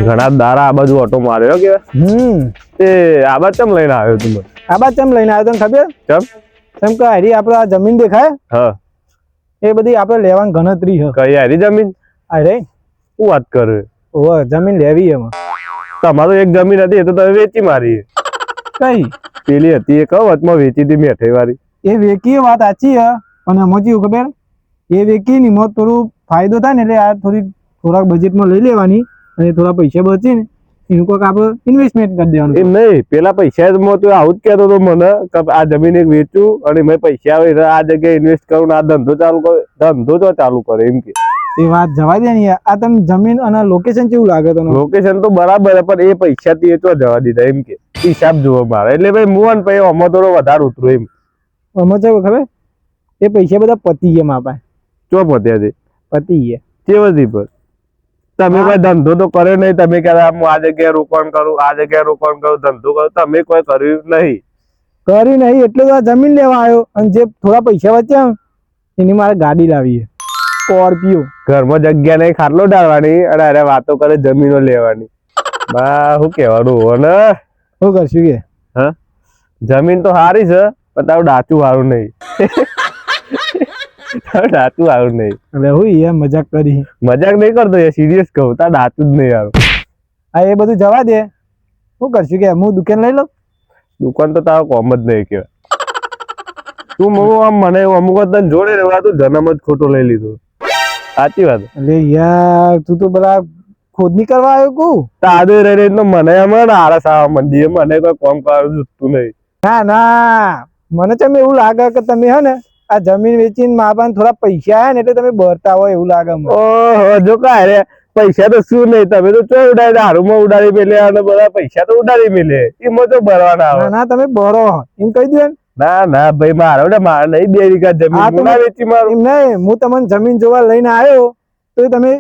ઘણા દારા આ બાજુ ઓટો માર્યો કે તે આ બાજુ ચમ લઈને આવ્યો તું મને? આ બાજુ ચમ લઈને આવ્યો તને ખબર? ચમ? એમ કે હારી આપણે આ જમીન દેખાય હા એ બધી આપણે લેવાની ગણતરી છે. કઈ હારી જમીન? અરે શું વાત કરે? ઓહ જમીન લેવી એમાં. તમારું એક જમીન હતી એ તો તમે વેચી મારી. કઈ પેલી હતી એ કહો વચમાં વેચી હતી મેઠાઈ વાળી. એ વેકી વાત સાચી છે પણ એમાં કેવું ખબર એ વેકી ની મોત થોડું ફાયદો થાય ને એટલે આ થોડાક બજેટમાં લઈ લેવાની અને થોડા પૈસા બચે ને એનું કોઈક આપણે ઇન્વેસ્ટમેન્ટ કરી દેવાનું. એમ નહીં પેલા પૈસા તું આવું જ કહેતો હતો મને કે આ જમીન એક વેચું અને મેં પૈસા આવે આ જગ્યાએ ઇન્વેસ્ટ કરું આ ધંધો ચાલુ કરે. ધંધો તો ચાલુ કરે એમ કે એ વાત જવા દે ને યાર. આ તને જમીન અને લોકેશન કેવું લાગે તને? લોકેશન તો બરાબર છે પણ એ પૈસા થી તો જવા દીધા એમ કે હિસાબ જોવા મારે એટલે ભાઈ મુવન પછી આમાં થોડો વધારે ઉતરું એમ. આમાં કેવું ખબર એ પૈસા બધા પતી ગયા મારા પાસે. ચો પત્યા છે? પતી ગયા. કેવથી પર તમે કોઈ ધંધો તો કર્યો નહીં. તમે કહેતા હું આ જગ્યાએ રોકાણ કરું આ જગ્યાએ રોકાણ કરું ધંધો કરું તમે કોઈ કર્યું નહીં. કરી નહીં એટલે તો આ જમીન લેવા આવ્યો અને જે થોડા પૈસા બચ્યા એની મારે ગાડી લાવી છે સ્કોર્પિયો. ઘરમાં જગ્યા નહીં ખાટલો ડાળવાની અને અરે વાતો કરે જમીનો લેવાની. બા શું કહેવાનું હો ને શું કરશું કે? હા જમીન તો સારી છે પણ તારું ડાચું સારું નહીં. તારું ડાચું સારું નહીં. એટલે હું યાર મજાક કરી. મજાક નહીં કરતો યાર સિરિયસ કહું તારું ડાચું જ નહીં સારું. હા એ બધું જવા દે. શું કરશું કે હું દુકાન લઈ લઉં? દુકાન તો તારો કોમ જ નહીં કહેવાય. તું આમ મને અમુક તને જોડે રહેવા તું જન્મ જ ખોટો લઈ લીધો. સાચી વાત. એટલે યાર તું તો બધા ખોદની કરવા આવ્યો કુ? તાદે રહી તો મને એમાં આળસ આવવા માંડી. મને કોઈ કોમ કરવાનું જુતું નહીં. ના ના મને ચમ એવું લાગે કે તમે હે ને આ જમીન વેચીને મા બાપ થોડા પૈસા આયા ને એટલે તમે બરતા હોય એવું લાગે મને. ઓહો જો કાય રે પૈસા તો શું નહીં તમે તો ચો ઉડાડી દારૂમાં ઉડાડી મેલે અને બધા પૈસા તો ઉડાડી મેલે એમાં તો ભરવાના આવે. ના તમે બરો એમ કહી દો. ના ના ભાઈ મારે નહીં 2 વીઘા જમીન વેચી મારું. એમ નહીં હું તમને જમીન જોવા લઈને આવ્યો તો તમે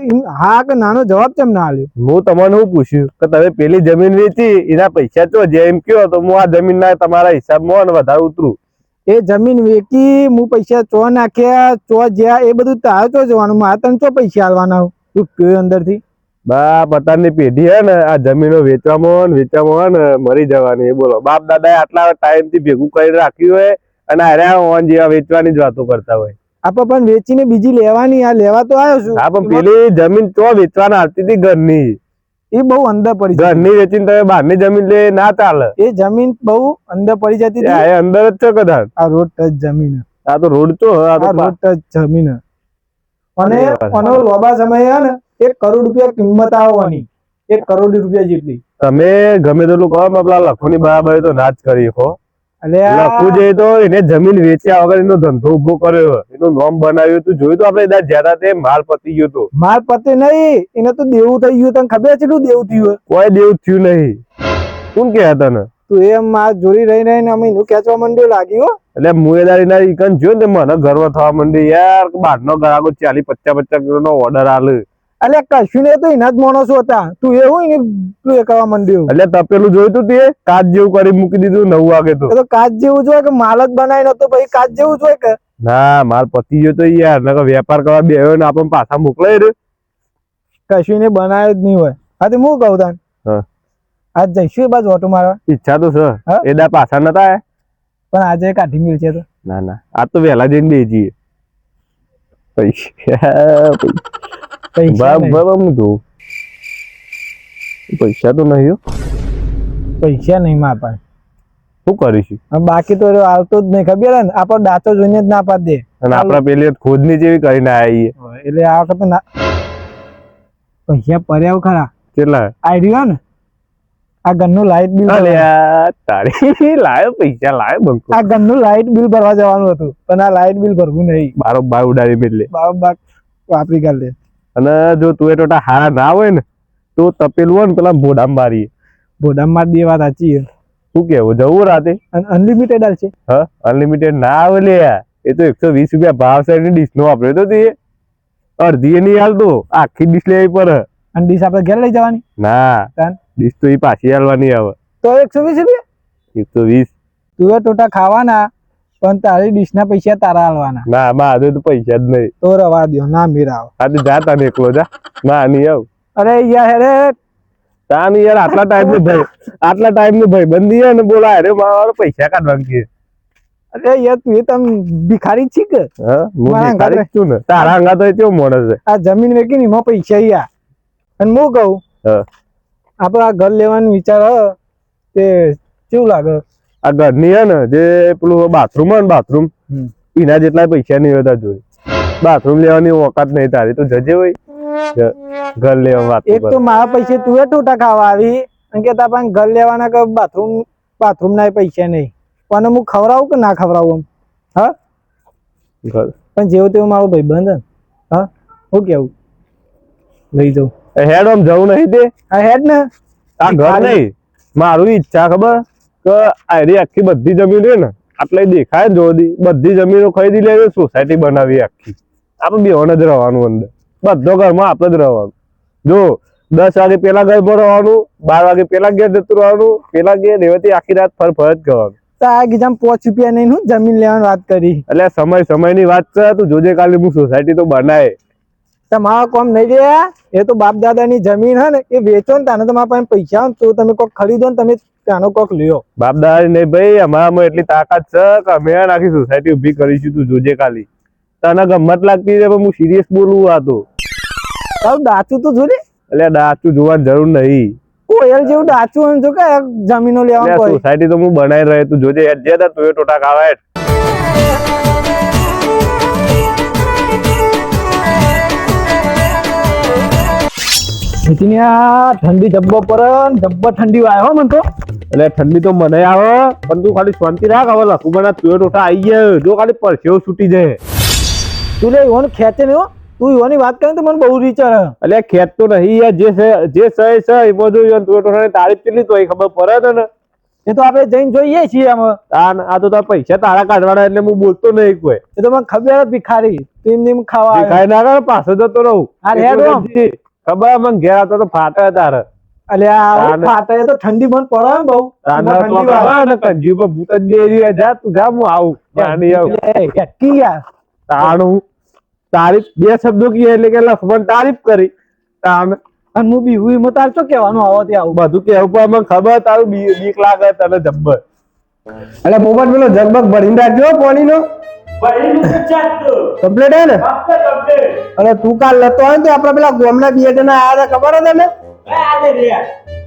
હા કે નાનો જવાબ કેમ ના આલ્યો? હું તમને શું પૂછ્યું કે તમે પેલી જમીન વેચી એના પૈસા ચો જે એમ કયો તો હું આ જમીન ના તમારા હિસાબમાં વધારે ઉતરું. એ જમીન વેચી હું પૈસા ચો નાખ્યા ચો જ્યાં એ બધું તારે ચો જવાનું મારે તને ચો પૈસા આલવાના તું કયો અંદર થી? બા પતાની પેઢી હે ને આ જમીનો વેચવામાં ને મરી જવાની. બોલો બાપ દાદા આટલા ટાઈમ થી ભેગું કરી રાખ્યું હોય અને અરે ઓન જેવા વેચવાની જ વાતો કરતા હોય. આપડે પણ વેચીને બીજી લેવાની આ લેવા તો આવ્યો છું. હા પણ પેલી જમીન તો વેચવાના આવતી હતી ઘરની. એ બહુ અંદર પડી ઘરની વેચીને તમે બહારની જમીન લે ના ચાલે. એ જમીન બહુ અંદર પડી જતી હતી. અંદર જ છે કદાચ આ રોડ ટચ જમીન. આ તો રોડ તો રોડ ટચ જમીન અને આનો લોબા સમય હે ને 1 કરોડ રૂપિયા કિંમત આવવાની. 1 કરોડ રૂપિયા જેટલી. તમે ગમે તેટલું કહો પેલા લખોની બરાબર તો ના જ કરી શકો. એટલે લખવું જોઈએ તો એને જમીન વેચ્યા વગર એનો ધંધો ઉભો કર્યો એનું નામ બનાવ્યું તું જોયું તો આપડે જ્યાં તે માલ પતી ગયો તો. માલ પતે નહીં એને તો દેવું થઈ ગયું. તને ખબર છે કેટલું દેવું થયું? કોઈ દેવું થયું નહીં. કોણ કે તને? તું એમ આ જોડી રહીને અમે એનું ખેંચવા માંડ્યો લાગ્યો. એટલે મુએદારી ના ઈકન જોયો ને મને ગર્વ થવા માંડી યાર. બહારનો ગ્રાહકો 40-50 કિલો નો ઓર્ડર આલે. એટલે કશું ને તો એના જ માણસો હતા. તું એવું તું એ કરવા માંડ્યો. એટલે તપેલું જોયું તું તે કાચ જેવું કરી મૂકી દીધું 9 વાગે તો કાચ જેવું જોઈએ કે માલ જ બનાવી નતો ભાઈ કાચ જેવું જોઈએ કે? ના માલ પતી ગયો તો યાર નકર વેપાર કરવા બેહ્યો ને આપણને પાછા મોકલાય રે. કશું ને બનાવ્યો જ નહીં હોય. હા તો હું કહું તાન આજ જઈશું એ બાજુ ઓટો મારવા. ઈચ્છા તો છે એદા પાછા નતા આયા પણ આજે કાઢી મિલ છે તો. ના ના આ તો વહેલા જઈને બેજીએ. પૈસા તો નહીં. પૈસા નહીં માર પાસે. શું કરીશું? બાકી તો આવતો જ નહીં ખબર ને આપડે દાંતો જોઈને જ ના પાડ દે. અને આપડા પેલી ખોદની જેવી કરીને આવીએ એટલે આ વખતે ના પૈસા પડ્યા ખરા. કેટલા? આઈડિયા ને આ ઘરનું લાઈટ બિલ. તારી લાયો પૈસા લાયો બંકો. આ ઘરનું લાઈટ બિલ ભરવા જવાનું હતું પણ આ લાઈટ બિલ ભરવું નહીં. બાર ઉડાડી મેલે બાર વાપરી કાઢ લે. અને જો તું એ ટોટા હારા ના હોય ને તો તપેલું હોય ને પેલા ભોડામ મારીએ. ભોડામ માર દે વાત સાચી. શું કેવું જવું રાતે? અનલિમિટેડ આવશે. હા અનલિમિટેડ ના આવે લે. એ તો 120 રૂપિયા ભાવ છે એની ડીશ નો વાપર્યો તો તે અડધી નહીં હાલતો આખી ડીશ લેવી પડે. અને ડીશ આપડે ઘેર લઈ જવાની? ના ડીશ તો એ પાછી હાલવાની આવે. તો 120 રૂપિયા? 120. તું એ ટોટા ખાવાના પણ તારી ડીશ ના પૈસા તારા હાલવાના. ના મારે તો પૈસા જ નહીં. તો રવા દો ના મેરા. હા તો જા તને એકલો જા. ના નહીં આવ. અરે યાર અરે તાન યાર આટલા ટાઈમ નું ભાઈ બંધી હે ને બોલા અરે મારો પૈસા કાઢવા કે અરે યાર તું એ તમ ભિખારી જ છી કે હા હું મારા ભિખારી જ છું ને તારા અંગા તો કેવો મોણસ છે આ જમીન વેચી ને એમાં પૈસા યા અને હું કહું હા આપડે આ ઘર લેવાનું વિચાર હ તે કેવું લાગે આ ઘરની હે ને જે પેલું બાથરૂમ હે ને બાથરૂમ એના જેટલા પૈસા નહીં હોતા જોઈ બાથરૂમ લેવાની ઓકાત નહીં તારી તો જજે હોય ઘર લેવા વાત એક તો મારા પૈસે તું એ ટોટા ખાવા આવી અને કે તારા પાસે ઘર લેવાના કે બાથરૂમ ના પૈસા નહીં પણ હું ખવડાવું કે ના ખવડાવું હા ઘર પણ જેવું તેવું મારો ભાઈબંધ હે હા હું કેવું લઈ જાઉં હેડ આમ જવું નહીં તે આ હેડ ને આ ઘર નહીં મારું ઈચ્છા ખબર કે આરી આખી બધી જમીન છે ને આટલે દેખાય ને જોડી બધી જમીનો ખરીદી લેવી સોસાયટી બનાવી આખી આપણે બેવાને જ રહેવાનું અંદર બધો ઘરમાં આપણે જ રહેવાનું જો 10 વાગે પેલા ઘરમાં રહેવાનું 12 વાગે પેલા ઘેર જતું રહેવાનું પેલા ઘેર એવાથી આખી રાત ફર જ કરવાનું તો આ ગીજામ 5 રૂપિયા નહીં હું જમીન લેવાની વાત કરી એટલે સમયની વાત છે તું જોજે કાલે હું સોસાયટી તો બનાય તમારા કોમ નહીં રહ્યા એ તો બાપ દાદાની જમીન હે ને એ વેચો ને તાને તમારા પાસે પૈસા હોય તો તમે કોક ખરીદો ને તમે ત્યાંનો કોક લ્યો બાપ દાદા નહીં ભાઈ અમારામાં એટલી તાકાત છે કે અમે આખી સોસાયટી ઉભી કરીશું તું જોજે કાલે તને ગમત લાગતી છે પણ હું સિરિયસ બોલું આ તો તારું દાચું તો જોડે એટલે દાચું જોવાની જરૂર નહીં કોયલ જેવું દાચું હોય ને જો કે જમીનો લેવા કોઈ સોસાયટી તો હું બનાવી રહ્યો તું જોજે જે તું એ ટોટા ખાવા ઠંડી જબ્બો પર જબ્બર ઠંડી વાય હો મન તો એટલે ઠંડી તો મને આવે પણ તું ખાલી શાંતિ રાખ હવે લખું બના તું ટોટા આવી ગયા જો ખાલી પરસેવો છૂટી જાય તું લે ઈવોને ખેંચે ને હો તું ઈવોની વાત કરે તો મને બહુ રીચર હે એટલે ખેત તો નહીં યાર જે સહી એમાં જો તું ટોટાની તારીફ કેટલી તો ખબર પડે ને એ તો આપણે જઈને જોઈએ છીએ આમાં આ તો તારા પૈસા તારા કાઢવાના એટલે હું બોલતો નહીં કોઈ એ તો મને ખબર ભિખારી તું એમ ખાવા આવ્યો. ખાઈ ના કર પાછો જતો રહું અરે હેડ હો. ખબર મને ઘેર આવતો તો ફાટે તારે અલ્યા ફાટે તો ઠંડી મને પડે ને બહુ ઠંડી વાળા કંજી પર ભૂત જ બેરી જા તું જા હું આવું ત્યાંની આવું હેટકી ગયા તાણું તારીફ બે શબ્દો કીએ એટલે કે લખમણ તારીફ કરી તાણ અને હું બીવું એમાં તાર શું કહેવાનું આવો ત્યાં આવું બધું કેવું પણ મને ખબર તારું બીક લાગે તને જબ્બર એટલે પોપટ પેલો જગબગ ભરીને રાખજો પાણીનો કમ્પ્લીટ હે ને અને તું કાલ લેતો હોય ને તો આપડા પેલા ગોમના 2 જણા આયા હતા ખબર હતા ને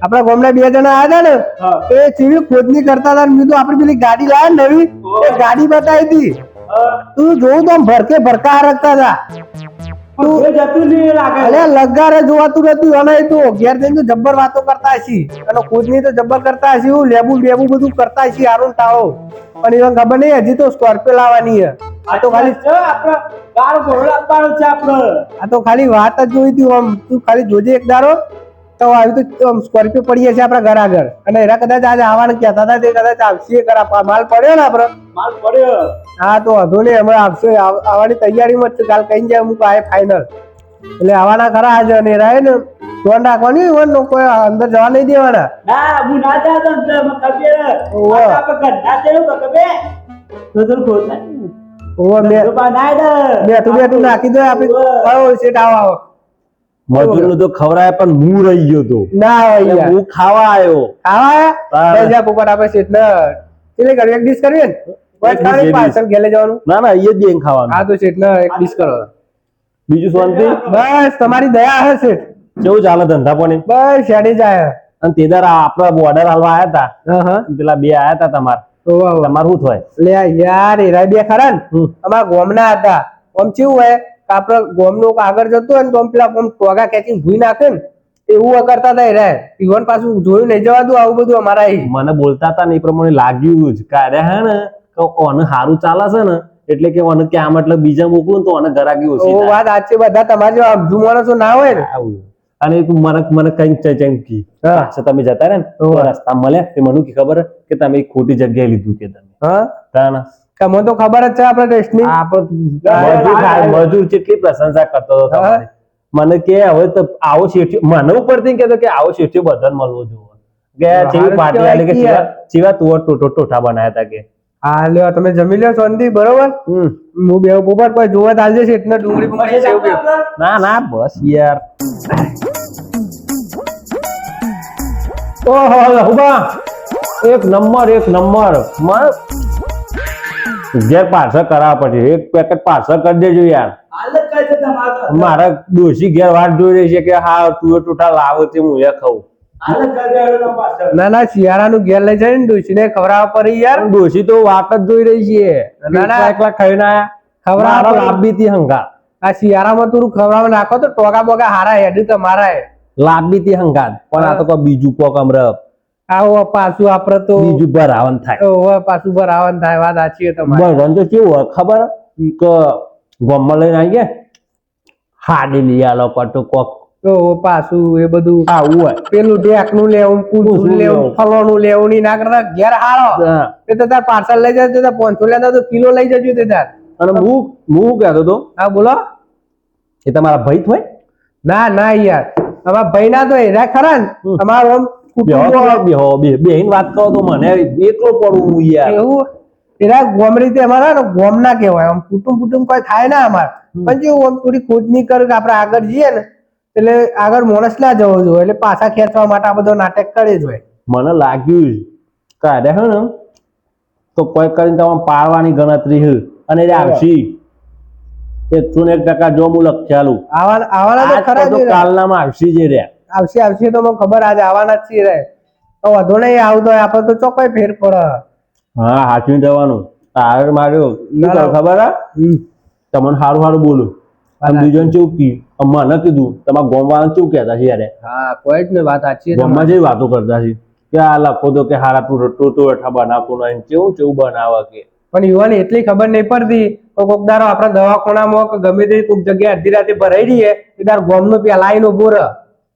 આપડા ગોમના 2 જણા આયા હતા ને એ ચીવી ખોદની કરતા હતા મેં તો આપડી પેલી ગાડી લાયા નવી એ ગાડી બતાવી હતી તું જોઉં તો ભરકે ભરકા હરકતા હતા લગારે જોવાતું નથી અને તો ઘેર જઈને તો જબ્બર વાતો કરતા હશી અને ખુદની તો જબ્બર કરતા હશી હું લેબુ બધું કરતા હશી હારું ટાળો પણ એને ખબર નહીં હજી તો સ્કોર્પિયો લાવવાની છે આ તો ખાલી આ તો ખાલી વાત જ જોઈ હતી આમ તું ખાલી જોજે એક દારો તો આવી તો સ્કોર્પિયો પડી હશે આપણા ઘર આગળ અને એના કદાચ આજે આવવાનું કહેતા હતા તે કદાચ આવશે કરા માલ પડ્યો ને આપડે હા તો વાંધો નહીં હમણાં આવશે આવવાની તૈયારીમાં જ છે કાલ કઈ જાય હું આ ફાઈનલ એટલે આવવાના ખરા આજે અને રાય ને ધ્યાન રાખવાની હોય કોઈ અંદર જવા નહીં દેવાના બેઠું નાખી દે આપડે સેટ આવો મજૂર નું તો ખવડાય પણ હું રહી ગયો તો ના હું ખાવા આવ્યો પોપટ આપડે સેટ ને એટલે કરી એક ડીશ કરીએ ને પાર્સલ ઘેલે જવાનું ના ના એ જ ખાવાનું હા તો સેટ ને એક ડીશ કરો બીજું શાંતિ બસ તમારી દયા હે સેટ કેવું ચાલે ધંધા પાણી બસ શેડી જાય અને તે દાર આપડા બોર્ડર હાલવા આયા હતા પેલા બે આયા હતા તમાર શું થાય લે યાર એરા બે ખરા ને અમારા ગોમના હતા આમ કેવું હોય આપડે ગોમ નું આગળ જતો હોય ને તો પેલા ટોગા ખેંચીને ભૂઈ નાખે ને એવું કરતા હતા એરા ઈવન પાછું જોયું નહીં જવા દઉં આવું બધું અમારા મને બોલતા હતા ને એ પ્રમાણે લાગ્યું જ કાર્ય હે ને ઓને સારું ચાલે છે ને એટલે કે ઓને ક્યાં મતલબ બીજા મોકલું તો ઓને ગરાગી ઓછી થાય વાત સાચી બધા તમારે જો અબજુ માણસો ના હોય ને અને મને કઈ ચંકી પાછા તમે જતા રહે ને રસ્તા મળ્યા તે મને ખબર કે તમે એક ખોટી જગ્યાએ લીધું કે તમે મને તો ખબર જ છે આપડે ટેસ્ટની મજૂર કેટલી પ્રશંસા કરતો હતો મને કે હવે તો આવો શેઠિયો મને ઉપરથી કેતો કે આવો શેઠિયો બધાને મળવો જોઈએ કે ચેવી પાર્ટી આલે કે ચેવા તુવર ટોઠા બનાયા હતા કે હા લ્યો તમે જમી લ્યો શાંતિ બરોબર હું બે પોપટ પર જોવા ચાલજે છે એટલે ડુંગળી પુંગળી સેવ ના ના બસ યાર ઓહો હુબા એક નંબર ઘેર પાર્સલ કરાવવા પડશે એક પેકેટ પાર્સલ કરી દેજો યાર હાલત કઈ છે તમારા મારા ડોશી ઘેર વાટ જોઈ રહી છે કે હા તું ટૂટા લાવો તે હું એ ખાઉં હાલત કઈ છે તમારા પાછળ ના ના શિયાળાનું ઘેર લઈ જઈને ડોશીને ખવડાવવા પડી યાર. ડોશી તો વાત જ જોઈ રહી છે ના, ના. એકલા ખાઈને આયા ખવડાવવા મારો પડી. લાભ બી થી હંગાત આ શિયાળામાં તું ખવડાવવા નાખો તો ટોકા બોકા હારા હેડી તમારા હે. લાભ બી થી હંગાત પણ આ તો કોઈ બીજું કોક અમરપ આવો પાછું આપડે તો બીજું ભરાવન થાય ઓવે પાછું ભરાવાનું થાય. વાત સાચી છે તમારી. ભગવાન તો કેવું હોય ખબર કે ગોમમાં લઈને આવી ગયા હાડી લઈ આલો કટો કોક ઓવે પાછું એ બધું આવું હોય પેલું ઢેકનું લેવું પૂછું પૂંછું લેવું લેવું. ફલવાનું લેવું ની ના કરતા ઘેર હારો હા. એ તો તાર પાર્સલ લઈ જજો તો 500 લેતા તો કિલો લઈ જજો તે તાર. અને હું કહેતો તો હા બોલો. એ તમારા ભાઈ હોય ના ના યાર અમારા ભાઈ ના તો એરા ખરા ને હમ. અમારો આમ કુટુંબ બેહીન વાત કરો તો મને એકલો પડું હું યાર એવું એરા ગોમ રીતે અમારા ને ગોમ ના કહેવાય આમ કુટુંબ કોઈ થાય ના અમાર પણ જો આમ થોડી ખોજ નહીં કરે કે આપણે આગળ જઈએ ને એટલે આગળ માણસ ના જવો જોઈએ એટલે પાછા ખેંચવા માટે આ બધો નાટક કરે જ હોય. મને લાગ્યું કે અરે હે ને તો કોઈ કરીને તમારે પાડવાની ગણતરી છે અને એ આવશી 101% જો હું લખ્યાલું આવાના તો ખરા જ હોય. કાલનામાં આવશી જે રહ્યા આવશે આવશે તો મને ખબર આજે આવવાના જ છીએ રે તો વધુ નહીં આવતો હોય આપણે તો ચોક્કસ ફેર પડે. હા હાચવી જવાનું તારે માર્યો શું ના, ના. કરું ખબર હા તમને સારું સારું બોલું તમે બીજો કેવું કી મને કીધું તમારા ગોમ વાળા કેવું કહેતા છે યારે હા કોઈ જ ને વાત સાચી છે ગોમમાં જેવી વાતો કરતા છે કે આ લખો તો કે હારા તું ટોટો એઠા બનાવતું નહીં કેવું કેવું બનાવે કે પણ યુવાને એટલી ખબર નહીં પડતી તો કોક દારો આપણા દવાખાનામાં કે ગમે તે કોઈક જગ્યાએ અડધી રાતે ભરાઈ રહીએ એ તાર ગોમનો પેલા આવીને ઉભો રહે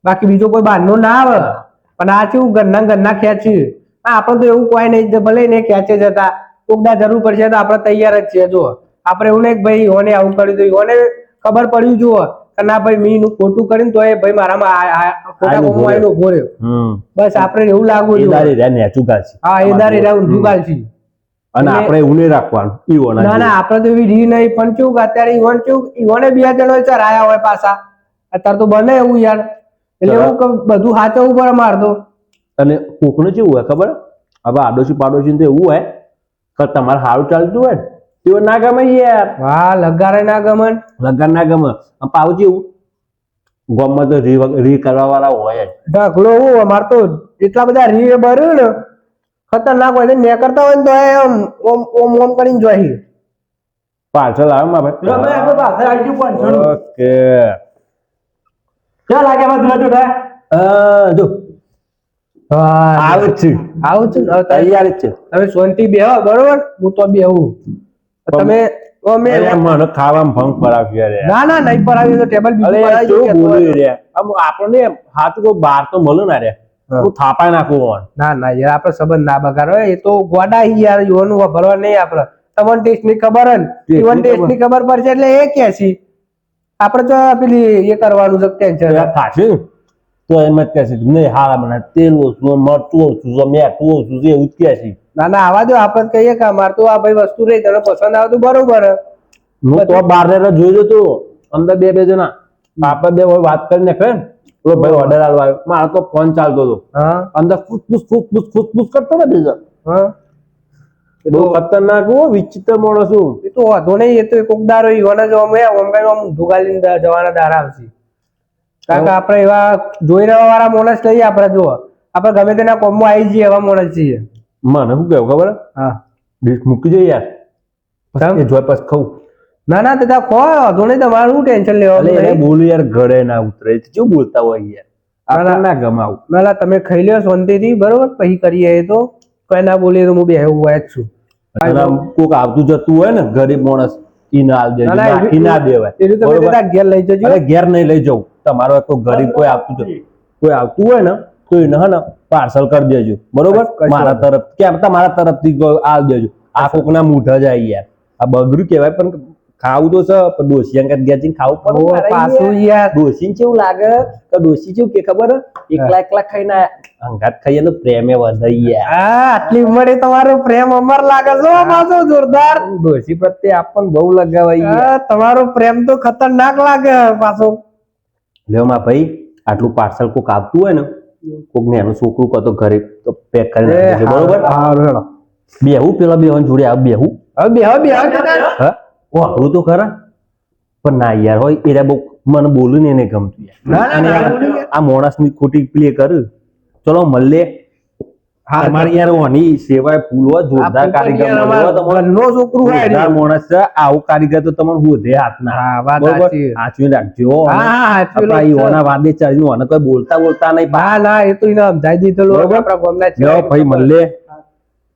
બાકી બીજો કોઈ બહારનો ના આવે પણ આ કેવું ઘરના ખેંચી આપણે તો એવું કોઈ નહીં ભલે ને ખેંચે જતા કોક દા જરૂર પડશે તો આપણે તૈયાર જ છીએ જો આપણે એવું નહીં કે ભાઈ યોને આવું કર્યું તો યોને ખબર પડ્યું જુઓ કે ના ભાઈ મેં એનું ખોટું કરીને તો એ ભાઈ મારામાં ખોટા ગોમમાં આવીને ઉભો રહ્યો બસ આપણે એવું લાગવું એ દારી જોઈએ. રહ્યા નેચું કાચી હા એ દારી રહ્યા ઊંધું ગાલ છે. અને આપણે એવું નહીં રાખવાનું ઈવોના ના ના આપડે તો એવી રી નહીં પણ કેવું કે અત્યારે ઈવોને બે જણો ચરાયા હોય પાછા અત્યારે તો બને એવું યાર એટલે એવું કે બધું સાચવવું પડે માર તો. અને કોકનું કેવું હોય ખબર હવે આડોશી પાડોશી તો એવું હોય કે તમારે સારું ચાલતું હોય ને તેઓ ના ગમે યાર હા લગારે ના ગમન લગન ના ગમે પાવ જેવું ગામમાં તો રી કરવા વાળા હોય જ ઢગલો હું અમાર તો એટલા બધા રી ભર્યું ને ખતરનાક હોય ને કરતા હોય ને તો એ આમ ઓમ ઓમ ઓમ કરીને જોઈ પાર્સલ આવે માં પેલો ભાઈ ભાઈ આપણે પાછળ આવી ગયું 500 ઓકે ક્યાં લાગે બધું જોડા જો આવે જ છે આવું છું ને હવે તૈયાર જ છે તમે શાંતિ બેહો બરોબર હું તો બેહું તમે અમે અરે મને ખાવામાં ભંગ પડાવ્યો યાર ના ના નહીં પડાવ્યું તો ટેબલ બીજું અરે પડાવી કેવું દઉં બોલું કે રે આમ આપણને હાથ કો બહાર તો મળે ના રે હા. હું થાપાય નાખું હોન ના ના યાર આપડે સંબંધ ના બગાડો એ તો ગોડા હી યાર યુવાનું ભરવા નહીં આપડે તમને ટેસ્ટ ની ખબર હે ને યુવાન ટેસ્ટ ની ખબર પડશે એટલે એ કે છે આપડે તો પેલી એ કરવાનું છે ટેન્શન થાશે તો એમ જ કહે છે નહીં હારા મને તેલ ઓછું મરચું ઓછું ઝોમેટું ઓછું છે એવું જ કહે છે ના ના આવા દો આપડે કહીએ કે અમાર તો આ ભાઈ વસ્તુ રહી તને પસંદ આવે તો બરોબર હે. હું તો બહાર ને જોઈ તો અંદર બે જણા આપણે બે હોય વાત કરીને ખરે ને તો ભાઈ ઓર્ડર આલવા આવ્યો મારો તો ફોન ચાલતો હતો હા અંદર ફૂસફૂસ કરતો ને બીજા હા બહુ ખતરનાક હો વિચિત્ર માણસ છું એ તો વાંધો નહીં એ તો કોક દારો યુવાન જ અમે ઓમગાઈ આમ ઢુગાલીને જવાના દારા આવશે કારણ કે આપણે એવા જોઈ રહ્યા વાળા માણસ લઈએ આપણે જો આપણે ગમે તેના કોમમાં આવી જઈએ એવા માણસ છીએ. મને શું કેવું ખબર હા ડીશ મૂકી જઈએ યાર કેમ? એ જોઈ પછી ખાઉં ના ના દાદા ખો વાંધો નહીં તમારું શું ટેન્શન એટલે લેવાનું એને નહીં. બોલું યાર ઘરે ના ઉતરે કેવું બોલતા હોય યાર આપણે ના ગમાવું ના ના તમે ખાઈ લ્યો શાંતિથી બરોબર પછી કરીએ એ તો કઈ ના બોલીએ તો હું બેહું હોય જ છું. અને આમ કોક આવતું જતું હોય ને ગરીબ માણસ ઈ ના આલ દેજો ના, ના, નાખી ના દેવાય એ રીતે તમે બરોબર? દાદા ઘેર લઈ જજો. અરે ઘેર નહીં લઈ જવું તમારો કોઈ ગરીબ કોઈ આવતું હોય ને તો એને હે ને પાર્સલ કરી દેજો બરોબર કશો મારા તરફ કેમ તમારા તરફથી આલ દેજો આ કોકના મૂઠા જાય યાર આ બગડ્યું કહેવાય પણ ખાવું તો છે પણ ડોસી અંગત ગયા જઈને ખાવું ઓ, પડે ને પાછું યાર. યાર ડોસીને કેવું લાગે કે ડોસી કેવું કે ખબર હે? એકલા ખાઈને આયા. અંગાત ખાઈએ ને પ્રેમે વધે યાર હા આટલી ઉંમરે તમારો પ્રેમ અમર લાગે છે હો પાછો જોરદાર. ડોસી પ્રત્યે આપણને બહુ લગાવાય યાર. હા, તમારો પ્રેમ તો ખતરનાક લાગે પાછો. લ્યો માં ભાઈ આટલું પાર્સલ કોક આપતું હોય ને કોક ને એનું છોકરું કહો તો ઘરે તો પેક કરી નાખજો, બરોબર? હારું બેહું પેલા બેહન જોડે આ બેહું હવે હા વાપરું તો ખરા પણ ના યાર હોય એરા બહુ મને બોલું ને એને ગમતું યાર અને આ માણસની ખોટી પ્લે કર ચલો મળે તમારે યાર ઓની સેવાય ફૂલ હોય જોરદાર કારીગર મળ્યો તમારો છોકરું જોરદાર માણસ છે આવું કારીગર તો તમને હોધે હાથના હા, વાત બરોબર સાચી. હાચવી રાખજો હાચવી આપણા ઈઓના વાદે ચાલી ઓને કોઈ બોલતા નહીં ના એ તો એને સમજાઈ દીધેલું બરોબર? આપણા ગામના છે. લ્યો ભાઈ મળે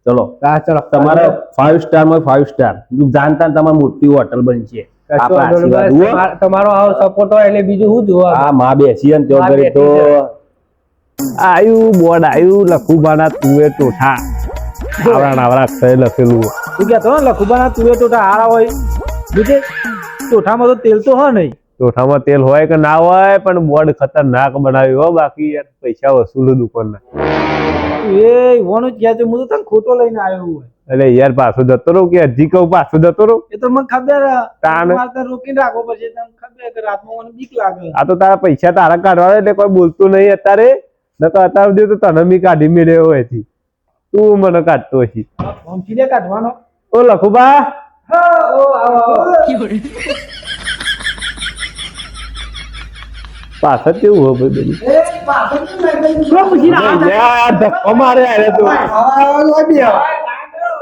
ચલો હા, ચલો તમારે 5 સ્ટાર માં 5 સ્ટાર જાણતા ને તમારી મોટી હોટલ બનશે કશો આપણા વાંધો નહીં. આશીર્વાદ બસ જુઓ. તમારો આવો સપોર્ટ હોય એટલે બીજું શું જોવા આ માં બેસી ને ત્યાં માં ઘરે તો આયુ બોર્ડ આયુ લખુબાના તુવે ટોઠા આવરા નાવરા અક્ષરે લખેલું તું કહેતો ને લખુબાના તુવે ટોઠા હારા હોય બીજે ટોઠામાં તો તેલ તો હોય નહીં ટોઠામાં તેલ હોય કે ના હોય પણ બોર્ડ ખતરનાક બનાવ્યું હો બાકી યાર પૈસા વસૂલ દુકાનના એ ઈવોનું જ કહે છે હું તો તને ખોટો લઈને આવ્યો હોય એટલે યાર પાછું જતો રહું કે હજી કહું પાછું જતો રહું એ તો મને ખબર તાણ. મારે તને રોકીને રાખવો પડશે તને ખબર કે રાતમાં મને બીક લાગે આ તો તારા પૈસા તારા કાઢવા એટલે કોઈ બોલતું નહીં અત્યારે નકર અત્યાર સુધી તો તને મી કાઢી મેળ્યો હોયથી તું મને કાઢતો હશી ફોનથી લે કાઢવાનો ઓ લખુબા પાછળ કેવું હોય ભાઈ બધું યાર ધક્કો મારે અરે તું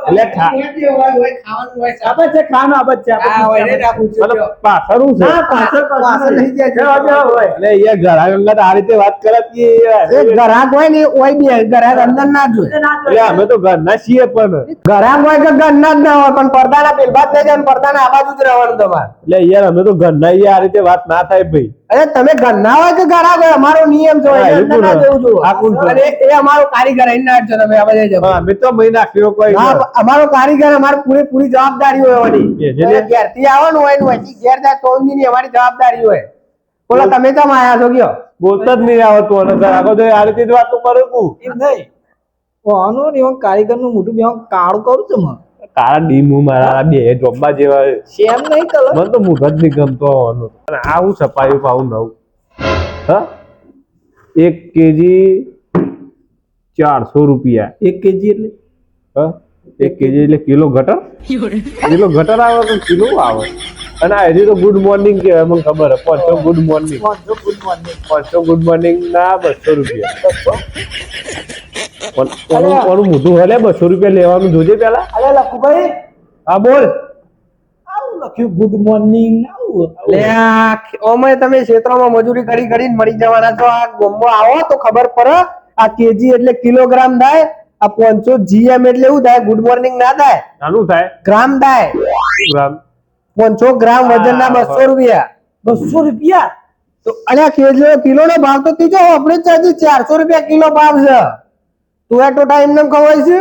એટલે પાછળ છે એટલે યાર ઘરા ગંગા આ રીતે વાત કરે ગ્રાહક હોય ને ઓય બી ગ્રાહક અંદર ના જોય એટલે અમે તો ઘરના છીએ પણ ગ્રાહક હોય કે ઘર ના જ ના હોય પણ પડદાના પેલબા જ નહીં જાય પડદાના આ બાજુ જ રહેવાનું તમારે એટલે યાર અમે તો ઘરના છીએ આ રીતે વાત ના થાય ભાઈ અરે તમે ઘરના હોય કે ગ્રાહક હોય અમારો નિયમ છે હા, એટલે એ અંદર ના પૂરો. જવું જોઈએ. આ કોણ છે? અને એ અમારો કારીગર અહીં ના જ છો તમે આ બધે જજો. હા, અમે તો મહી નાખ્યો કોઈ હા, અમારો કારીગર અમારી પૂરેપૂરી જવાબદારી હોય એની. એ છે ને? ઘેરથી આવવાનું હોય ને અહીંથી ઘેર જાય તો ની અમારી જવાબદારી હોય બોલો તમે કેમ આયા છો કયો બોલતા જ નહીં આવતું અને ઘરાકો તો આ રીતે જ વાતો કરું છું એમ નહીં આનું ને કારીગર નું મોટું બે કાળું કરું છું મને તારા ડીમ મારા બે જોબ્બા જેવા સેમ નહીં કલર મને તો મુઠ જ નહીં ગમતો હોવાનું અને આ હું છપાયું પાવું નવું હા 1 કેજી 400 રૂપિયા 1 કેજી એટલે હા 1 કેજી એટલે કિલો ગટર કિલો ગટર આવે તો કિલો આવે અને આ હજી તો ગુડ મોર્નિંગ કહેવાય મને ખબર હે 500 ગુડ મોર્નિંગ 500 ગુડ મોર્નિંગ ના 200 રૂપિયા કોનું મોઢું હલે 200 રૂપિયા લેવાનું જોજે પેલા અરે લખુભાઈ હા બોલ આવું લખ્યું ગુડ મોર્નિંગ આવું લે ઓમે તમે ક્ષેત્રમાં મજૂરી કરી કરીને મળી જવાના છો આ ગોમમાં આવો તો ખબર પડે આ કેજી એટલે કિલોગ્રામ થાય આ 500 જીએમ એટલે એવું થાય ગુડ મોર્નિંગ ના થાય નાનું થાય ગ્રામ થાય શું ગ્રામ 500 ગ્રામ વજન ના 200 રૂપિયા 200 રૂપિયા તો અલ્યા કિલો નો ભાવ તો ત્રીજો આપણે જ 400 રૂપિયા કિલો ભાવ છે તું આ ટોટા એમને ખવાય છે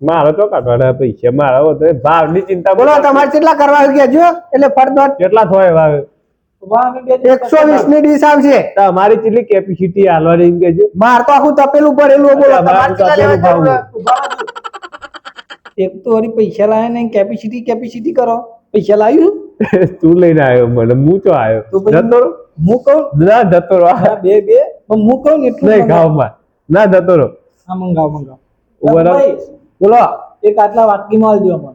મારો તો કાઢવાના પૈસા મારા હોય ભાવની ચિંતા બોલો તમારે કેટલા કરવા કેજો એટલે ફરદોટ કેટલા થાય ભાવ 120 ની ડીશ આવશે તમારી કેટલી કેપેસિટી હાલવાની એમ કેજો માર તો આખું તપેલું પડેલું બોલો અમારું તમારે કેટલા તપેલું લેવા જરૂર? એક તો વળી પૈસા લાયા નહીં કેપેસિટી કરો પૈસા લાવ્યું તું લઈને આવ્યો મને હું તો આવ્યો તો પછી જતો રહો હું કહું ના જતો રહો હા, બે પણ હું કહું ને એટલું નહીં મંગાવ. ખાવામાં ના જતો રહો હા મંગાવ ઉભો રહો. ભાઈ, બોલો એક આટલા વાટકીમાં આલજો અમને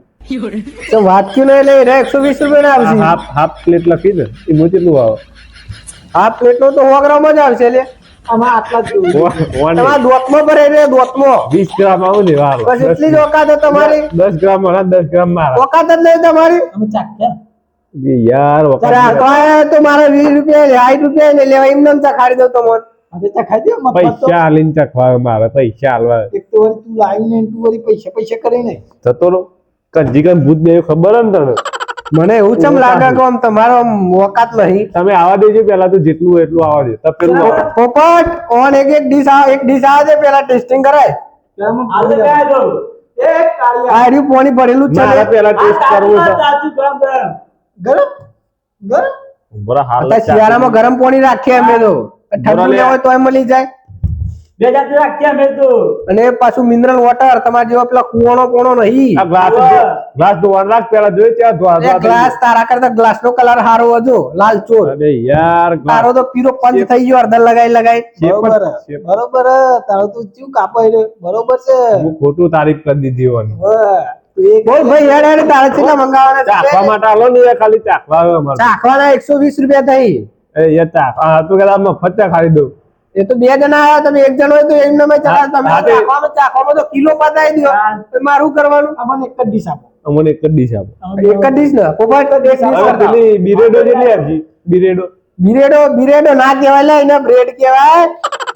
તો વાટકી નો એટલે 120 રૂપિયા આવશે હાફ પ્લેટ લખી દે એમાં કેટલું આવે હાફ પ્લેટ નો તો 100 ગ્રામ જ આવશે એટલે આમાં આટલા જ જોવું તમારા દોતમાં ભરે એટલે દોતમાં 20 ગ્રામ આવું ને વાર બસ એટલી જ ઓકાત છે તમારી 10 ગ્રામ મારા 10 ગ્રામ મારા ઓકાત જ નહીં તમારી અમે ચાખ્યા યાર ત્યારે આ તો આયા તો મારા 20 રૂપિયા 60 રૂપિયા ને લેવા એમને એમ ચખાડી દઉં તમને હવે ચખાઈ દે મત પૈસા આલીને ચખવા મારે પૈસા આલવા એક તો વળી તું લાવી ને તું વળી પૈસા કરી ને જતો રહો કંજી કન ભૂત બે ખબર હે ને તને મને એવું ચમ લાગે કે આમ તમારો ઓકાત નહીં તમે આવા દેજો પેલા તો જેટલું હોય એટલું આવવા દે તો પેલું પોપટ ઓન એક ડીશ આવે છે પેલા ટેસ્ટિંગ કરાય આ રહ્યું પાણી ભરેલું જ મારે છે પેલા ટેસ્ટ કરવું છે ગરમ ગરમ બરા હાલ અત્યારે શિયાળામાં ગરમ પાણી રાખીએ અમે તો ઠંડુ લેવા હોય તોય મળી જાય બે જાતિ રાખીએ અમે તો અને પાછું મિનરલ વોટર તમારા જેવા પેલા કુવાનો પોણો નહીં આ ગ્લાસ ધોવાનું રાખ પેલા જોઈ ત્યાં ધોવા ગ્લાસ તારા કરતા ગ્લાસ નો કલર હારો હતો લાલ ચોર અરે યાર તારો તો પીરો પંચ થઈ ગયો અડધા લગાઈ બરોબર તારું તું ચૂ કાપાઈ રહ્યો બરોબર છે હું ખોટું તારીફ કરી દીધી હોવાની બોલ ભાઈ હેડ હેડ તારે કેટલા મંગાવવાના ચાખવા છે માટે આલો ને યાર, ખાલી ચાખવા આવે અમારે ચાખવાના 120 રૂપિયા થઈ એ યાર ચાખવા તું કહેતા મફત ચા ખાઈ દઉં એ તો બે જણા આવ્યા તમે એક જણ હોય તો એમને મેં ચલા તમે હા, તે- ચાખવામાં તો કિલો પતાવી દો તો મારું કરવાનું આપણને એક જ ડીશ આપો અમને એક જ ડીશ આપો એક જ ડીશ ને પોપટ એક dish હવે કરતા. પેલી બિરેડો જેટલી આપજી બિરેડો બિરેડો ના કહેવાય લે એને બ્રેડ કહેવાય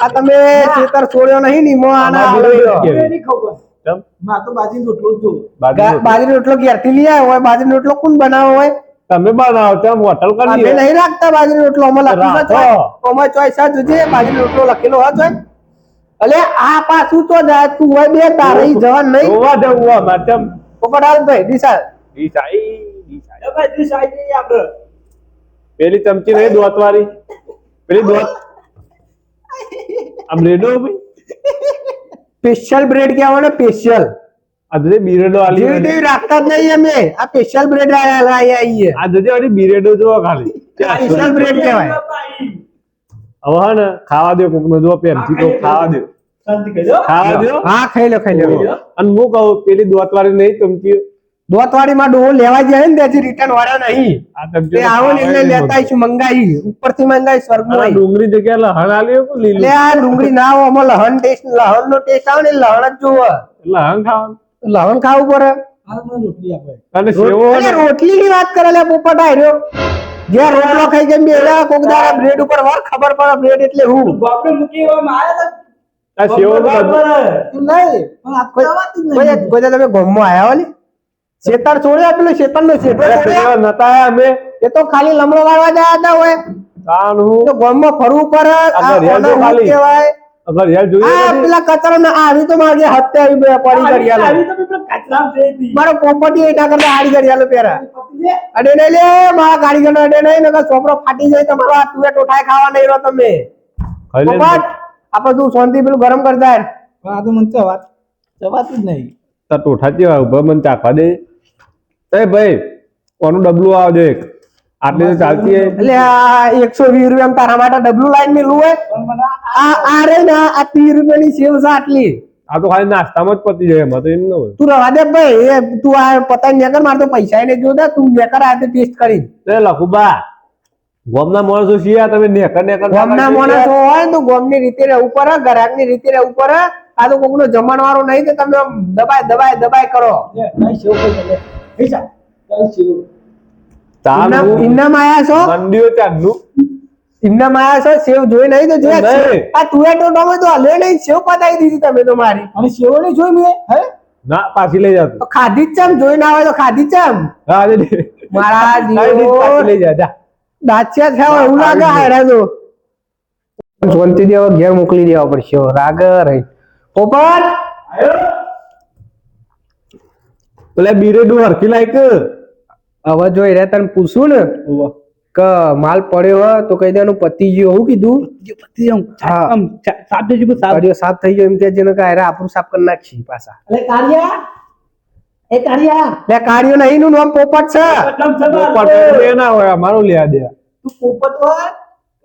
આ તમે ખેતર છોડ્યો નહીં ની મો આના આમાં હાલો બિરેડો લ્યો. કહેવાય. એ નહીં ખબર ચમ? માં તો બાજી રોટલો જ જો બાજુ બાજરી રોટલો ઘેરથી લઈ આવ્યો હોય બાજરી રોટલો કોણ બનાવો હોય તમે બનાવો ચમ હોટલ અમે કરી નહીં રાખતા બાજરી રોટલો અમે લખી રાખો. અમારે ચોઈસ જ જોજે બાજરી રોટલો લખેલો હોય જોઈ અલે આ પાછું તો જાય તું હોય બે તારે ઈ જવાન નહીં જોવા જવું અમારે ચમ પોપટ હાલ ભાઈ દિશા ડીશ આઈ ડીશ આઈ. એ ભાઈ ડીશ આવી ગઈ આપણે પેલી ચમચી નહીં દોત વાળી પેલી દોત આ બ્રેડો ભાઈ સ્પેશિયલ બ્રેડ કહેવાય ને સ્પેશિયલ આ જોજે બિરેડો આલી જેવી તેવી રાખતા જ નહીં અમે આ સ્પેશિયલ બ્રેડ આવીએ આ જોજે વાળી બિરેડો જોવો ખાલી સ્પેશિયલ બ્રેડ કહેવાય હવે હે ને ખાવા દો કોક નો જો પેમથી તો ખાવા દો શાંતિ કરજો ખાવા દો હા ખાઈ લો ખાઈ લો અને હું કહું પેલી દોત વાળી નહીં ચમચી દોતવાડીમાં ડોહો લેવા જાય ને ત્યાંથી રિટર્ન વાળા નહીં આ ચમચી તે આવો ને એટલે લેતા આવીશું મંગાઈ ઉપરથી મંગાઈ સ્વર્ગમાં આવી. ડુંગળી જગ્યાએ લહણ આલ્યું કે લીલું એટલે આ ડુંગળી ના આવો આમાં લહણ નો ટેસ્ટ આવે ને લહણ જ જોવે લહણ ખાવાનું લહણ ખાવું પડે હાલ મને રોટલી આપો અને સેવો હોય ને, રોટલી ની વાત કરે લે પોપટ આયરો જે રોટલો ખાઈ ગઈ મેલા કોક દાડા બ્રેડ ઉપર વાર ખબર પડે બ્રેડ એટલે હું બાપરે મૂકી એવામાં આયા આ સેવોનું બધું તું નહીં પણ આ તો આવતી જ કોઈ નહીં કોઈ દાડા તમે ગોમમાં આયા ઓલી શેતાર છોડ્યા પેલો શેતાર નો શેતાર અરે છોડ્યા પેલા નતા આયા અમે એ તો ખાલી લમણો વાળવા જયા હતા હોય તાન હું તો ગોમમાં ફરવું પડે આ અગર યાર જો કોના ખાલી. હું કહેવાય અગર યાર જોઈએ આ નથી. પેલા કચરો ના આવી તો માગે હત્યા આવી બે પડી ગડિયાલો આવી તો પેલો કાચરામ છે ઈ. મારો પોપટી એટા કરતા હાડી ગડિયાલો પહેરા પતી જાય. અડે નહીં લે મારા ગાડી ગણો અડે નહીં નકર છોકરો ફાટી જાય તમારો આ તુએ ટોઠાય ખાવા નહીં રહો તમે ખાઈ લે. પોપટ આપણે તું શાંતિ પેલું ગરમ કરતા યાર પણ આ તો મને ચવાતું જ નહીં તાર ટોઠા જેવા ઉભા મને ચાખવા દે એ ભાઈ કોનું ડબલું આવજે એક આટલી તો ચાલતી હે. એટલે આ 120 રૂપિયા તારા માટે ડબલું લાઈન મેલું હોય પણ મને આ રે ને આ 30 રૂપિયાની સેવ છે આટલી આ તો ખાલી નાસ્તામાં જ પતી જાય એમાં તો એમ ન હોય તું રવા દે ભાઈ એ તું આ પતાઈ નેકર માર તો પૈસા ને જોતા તું નેકર આ ટેસ્ટ કરી એ લખુબા ગોમના માણસો છીએ તમે નેકર નેકર ગોમના માણસો હોય ને તો ગોમની રીતે રહેવું પડે ગ્રાહકની રીતે રહેવું પડે આ તો કોકનો જમણવારો નહીં તો તમે આમ દબાય કરો લે નહીં સેવ કરી લે પૈસા કઈ સેવ ઇન્નામ આયા છો મંડીઓ ચાંદનું ઇન્નામ આયા છો સેવ જોઈ નહીં તો જોયા નહીં. સેવ. આ તુએ ટોટો તો હલે નહીં સેવ પતાવી દીધી તમે તો મારી અને સેવ નહીં જોઈ મેં હે ના પાછી લઈ જાતું તો ખાધી જ ચમ જોઈ ના હોય તો ખાધી જ ચમ હા દે મારા પાછી જીવો લઈ જા જા દાચિયા થયા એવું લાગે હારા તો શાંતિ દેવા ઘેર મોકલી દેવા પડશે રાગ રહી પોપટ પેલા બીરેડું હરખી લાયક હવે જોઈ રહ્યા તને પૂછું ને કે માલ પડ્યો હોય તો કહી દેવાનું પતી ગયો હું કીધું હા. આમ સાફ થઈ ગયું સાફ ગાડીઓ સાફ થઈ ગયો એમ કે જેને કે હારે આપણું સાફ કરી નાખી પાછા અલે કાળિયા એ કાળિયા લે કાર્યો નહીં નું નામ પોપટ છે એકદમ સવાર પોપટ એ ના હોય અમારું લ્યા દે તું પોપટ હોય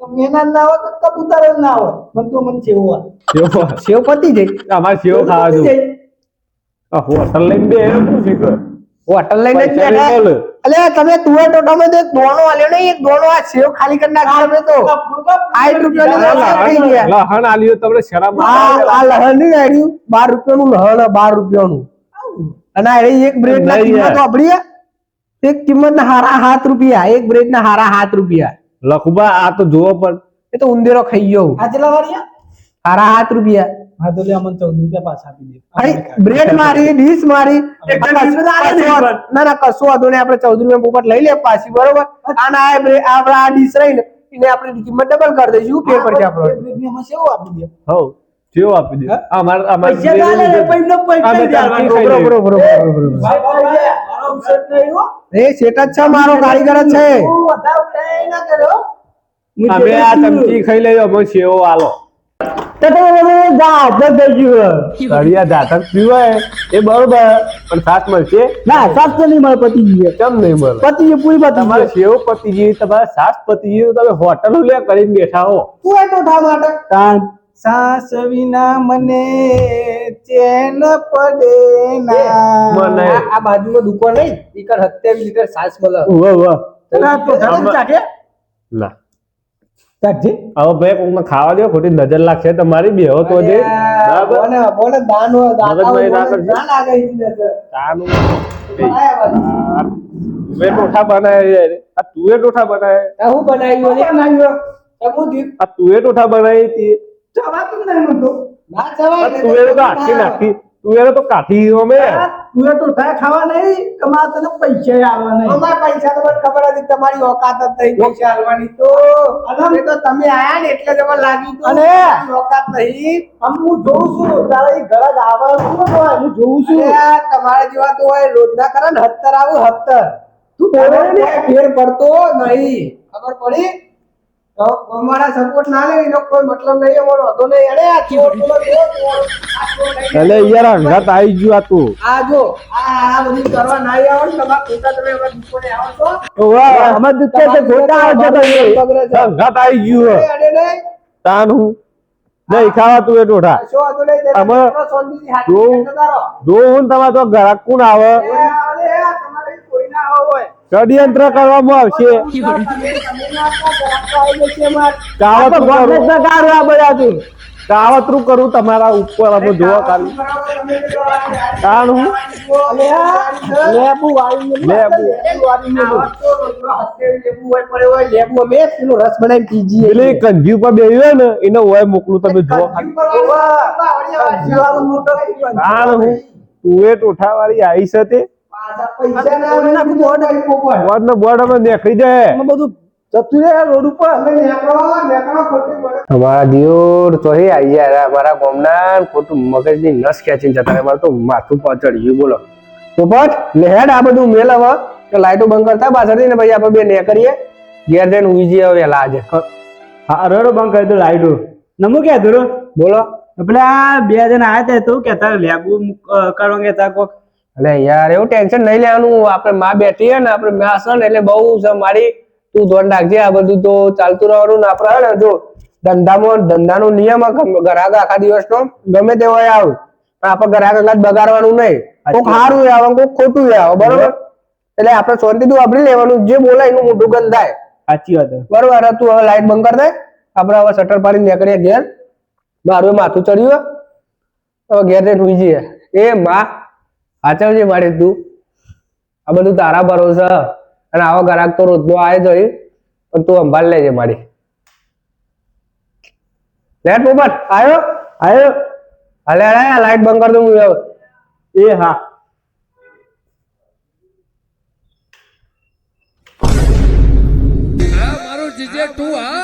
તો મેના ના હોય તો કબૂતર જ ના હોય મને તો મને સેવ હોય સેવો સેવ પતી જાય અમારે સેવો ખાવા દઉં આ હોટલ લઈને બે એમ પૂછી કર હોટલ લઈને જ પૈસા બેઠા લઈ બોલ. અલે તમે તુવેર ટોટામાં તો એક દોણો આલ્યો નહીં એક દોણો આ સેવ ખાલી કરી નાખ્યો તમે તો 60 રૂપિયાની આ લહણ થઈ ગયા લહણ આલ્યું તમને શરમ આ લહણ નહીં આડ્યું 12 રૂપિયાનું લહણ 12 રૂપિયાનું અને આ એક બ્રેડ ના નહીં કિંમત યાર. વાપરી એક કિંમત ના હારા 7 રૂપિયા એક બ્રેડ ના હારા 7 રૂપિયા લખુબા આ તો જોવો પણ એ તો ઉંદેરો ખાઈ ગયો આ કેટલા વાળિયા હારા 7 રૂપિયા હા તો લે અમને 14 રૂપિયા પાછા આપી દે અરે બ્રેડ મારી ડીશ મારી ના ના કશું વાંધો નહીં આપણે 14 રૂપિયા પોપટ લઈ લે પાછી બરોબર આના આ બ્રેડ આપણે આ ડીશ રહી ને એને આપણે કિંમત ડબલ કરી દઈશું ફેર પડશે આપણો અમે સેવ આપી દે હો જેવો આપી દે અમાર પૈસા ના લે પૈસા પૈસા અમે ચાલતી ખાઈ લઈએ. બરોબર ભાઈ ભાઈ મારો ઉપસેટ નહીં હો એ સેટ જ છે મારો કારીગર જ છે તું વધારે ઉડાય ના કર્યો અમે આ ચમચી ખાઈ લઈએ અમે સેવો આલો તો જા જગ થઈ ગયું તળિયા જાતક પીવાય એ બરોબર પણ સાથ મળશે ના સાત તો નહીં મળે પતી ગયું કેમ નહીં મળે પતી ગયું પૂરી પતી તમારે સેવ પતિજી તમારે સાસ પતિજી તમે હોટલ લે કરીને બેઠા હો તું એ ટોઠા માટે ગયું સાસ વિના મને ચેન પડે ના મને આ બાજુમાં દુકાન નહીં ઈકર 27 લીટર સાસ મળે ઉવા ઉવા ચાખે ના ચાખજે હવે ભાઈ કોકને ખાવા દો ખોટી નજર લાગશે તમારી બેહો તો જે બરાબર બોને બોને દાન હોય મગજમાં એ ના કરજો. ના લાગે ઈ નજર તાનું આયા બાજુ. તુએ ટોઠા બનાય આ તુએ ટોઠા બનાય આ હું બનાવ્યું ને બનાવ્યું હું દીપ આ તુએ ટોઠા બનાવી હતી જવાતું નહીં મને તો ના આ જવાય તુએ તો આખી નાખી તુએ તો કાઠી અમે તું એ ટોઠા ખાવા નહીં કમા તને પૈસા આવવા નહીં અમારા પૈસા તો મને ખબર હતી તમારી ઓકાત જ નહીં પૈસા આલવાની તો એ તો તમે આયા ને એટલે જ મને લાગ્યું હતું અને તમારી ઓકાત નહીં આમ હું જોઉં છું તારા ઈ ઘર જ આવે શું હોય હું જોઉં છું અરે આ તમારા જેવા તો હોય રોજના કરે ને 70 આવું 70 તું બોલે ને ફેર પડતો નહીં ખબર પડી તો અમારા સપોર્ટ ના લે એનો કોઈ મતલબ નહીં અમારો હતો નહીં અરે આ ચોર બોલો આ ચોર લઈ એટલે યાર અંગાત આવી ગયું આ તું આ જો આ બધું કરવા ના આવો ને તમારા ખોટા તમે અમારા દુકાને આવો છો અમાર દુકાન તો ખોટા આવે છે ભાઈ. બગડે છે. અંગાત આવી ગયું અરે અરે નહીં તાન હું નહીં ખાવા તુએ ટોઠા કશો વાંધો નહીં તમે આમાં તમારો શાંતિથી હાથી જો- જતા રહો. જો હું તમારે તો ઘરાક કોણ આવે અરે આ તમારે કોઈ ના આવો હોય ષડયંત્ર કરવામાં આવશે તમે ના આપતા, ગ્રાહકો આવી જશે અમારે. કાવતરું કરું ના ગાળ આ બધા તું કાવતરું કરું તમારા ઉપર અમે જોવા ખાલી તાણ હું લેબુ વાળી લેબુ. લેબુ અમે પેલો રસ બનાવીને પીજીએ પેલી કંજી ઉપર બેહ્યો ને એને ઓય મોકલું તમે જોવા ખાલી તાણ હું તુએ ટોઠા વાળી આવી છે તે પૈસા ના આવે ને બોર્ડ આવી પોપટ. બોર્ડ ને બોર્ડ અમે દેખાઈ જાય બધું જતું રહે રોડ ઉપર તમે નેકળો, નેકળો, ખોટી બોલે. અમારા દિયોર તો હે આઈ ગયા અમારા ગામના ખોટું મગજની નસ ખેંચીને જતા રહે. મારે તો માથું પચડ્યું બોલો પોપટ લેહેડ આ બધું મેલ હવે કે લાઈટો બંધ કરતા પાછળથી ને ભાઈ આપણે બે ને કરીએ ઘેર જઈને ઉઈ જઈએ હવે વહેલા આજે હા રોડ બંધ કરી દો લાઈટો નમુ કે ધરો બોલો પેલા બે જણ આયા તા તો કેતા લેબુ કરવા કેતા કોક એટલે યાર એવું ટેન્શન નહીં લેવાનું આપણે માં બેઠી હે ને આપણે માં છે ને એટલે બહુ છે મારી તું ધ્યાન રાખજે આ બધું તો ચાલતું રહેવાનું ને આપણે હે ને જો ધંધાનો નિયમ ગ્રાહક આખા દિવસનો ગમે તે હોય આવ પણ આપણે ગ્રાહક અંગાત બગાડવાનું નહીં કોક સારું આવે કોક ખોટું આવે બરોબર એટલે આપણે શાંતિથી વાપરી લેવાનું જે બોલાય એનું મોઢું ગંધ થાય સાચી વાત બરોબર હવે તું હવે લાઈટ બંધ કર દે આપણે હવે શટર પાડીને નીકળીએ ઘેર મારું માથું ચડ્યું હવે ઘેર જઈને સુઈ જઈએ એ માં સાચવજે મારી તું આ બધું તારા ભરોસે અને આવો ગ્રાહક તો રોજનો આવે જઈ પણ તું સંભાળ લેજે મારી લેટ પોપટ આવ્યો હાલે હાલે લાઈટ બંધ કર દઉં હું હવે. એ હા મારું જીજે તું હા